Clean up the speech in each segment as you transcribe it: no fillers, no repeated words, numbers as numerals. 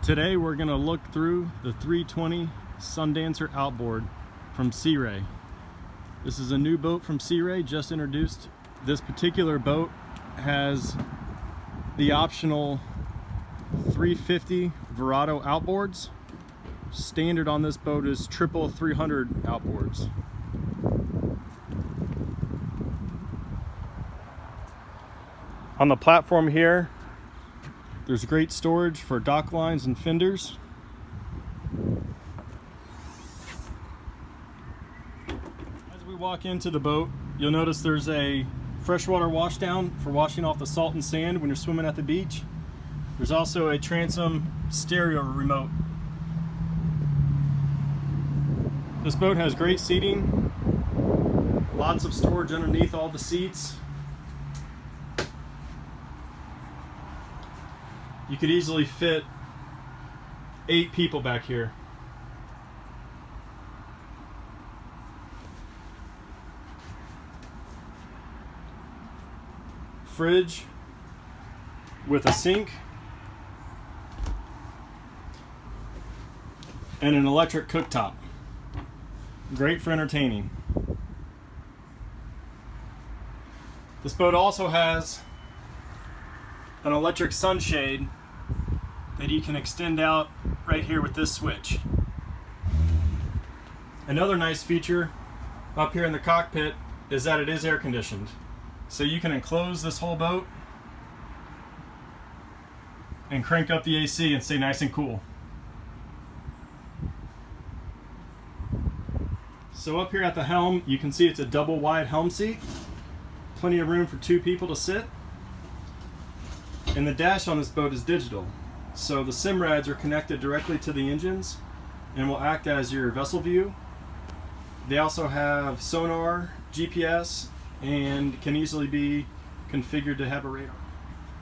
Today we're going to look through the 320 Sundancer Outboard from Sea Ray. This is a new boat from Sea Ray, just introduced. This particular boat has the optional 350 Verado outboards. Standard on this boat is triple 300 outboards. On the platform here, there's great storage for dock lines and fenders. As we walk into the boat, you'll notice there's a freshwater washdown for washing off the salt and sand when you're swimming at the beach. There's also a transom stereo remote. This boat has great seating, lots of storage underneath all the seats. You could easily fit 8 people back here. Fridge with a sink and an electric cooktop. Great for entertaining. This boat also has an electric sunshade that you can extend out right here with this switch. Another nice feature up here in the cockpit is that it is air conditioned. So you can enclose this whole boat and crank up the AC and stay nice and cool. So up here at the helm, you can see it's a double wide helm seat. Plenty of room for 2 people to sit. And the dash on this boat is digital. So the SIMRADs are connected directly to the engines and will act as your vessel view. They also have sonar, GPS, and can easily be configured to have a radar.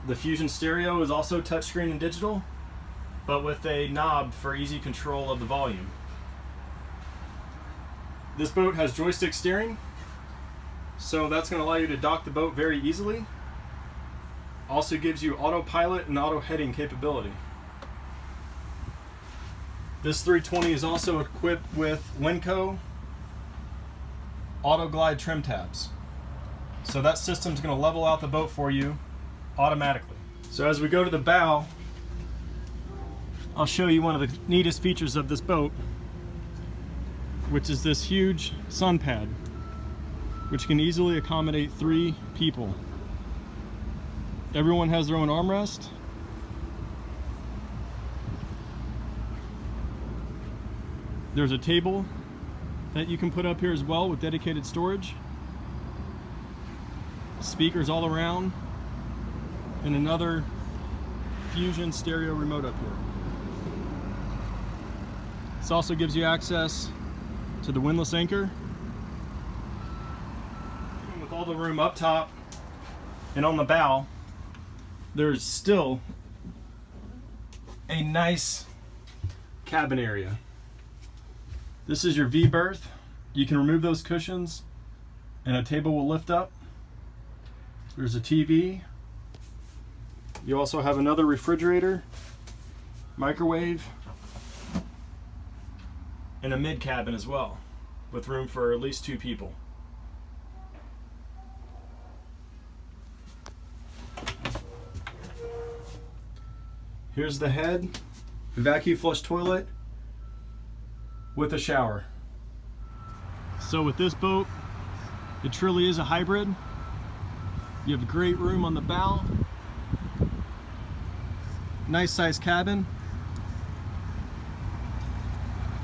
The Fusion stereo is also touchscreen and digital, but with a knob for easy control of the volume. This boat has joystick steering, so that's going to allow you to dock the boat very easily. Also gives you autopilot and auto heading capability. This 320 is also equipped with Lenco auto glide trim tabs. So that system's going to level out the boat for you automatically. So as we go to the bow, I'll show you one of the neatest features of this boat, which is this huge sun pad, which can easily accommodate 3 people. Everyone has their own armrest. There's a table that you can put up here as well with dedicated storage. Speakers all around, and another Fusion stereo remote up here. This also gives you access to the windlass anchor. Even with all the room up top and on the bow, there's still a nice cabin area. This is your V berth. You can remove those cushions and a table will lift up. There's a TV. You also have another refrigerator, microwave, and a mid cabin as well, with room for at least 2 people. Here's the head, vacuum flush toilet with a shower. So with this boat, it truly is a hybrid. You have great room on the bow, nice sized cabin,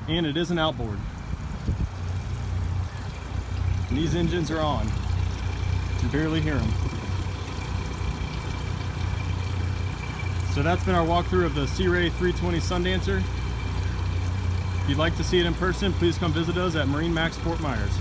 and it is an outboard. And these engines are on. You can barely hear them. So that's been our walkthrough of the Sea Ray 320 Sundancer. If you'd like to see it in person, please come visit us at MarineMax Fort Myers.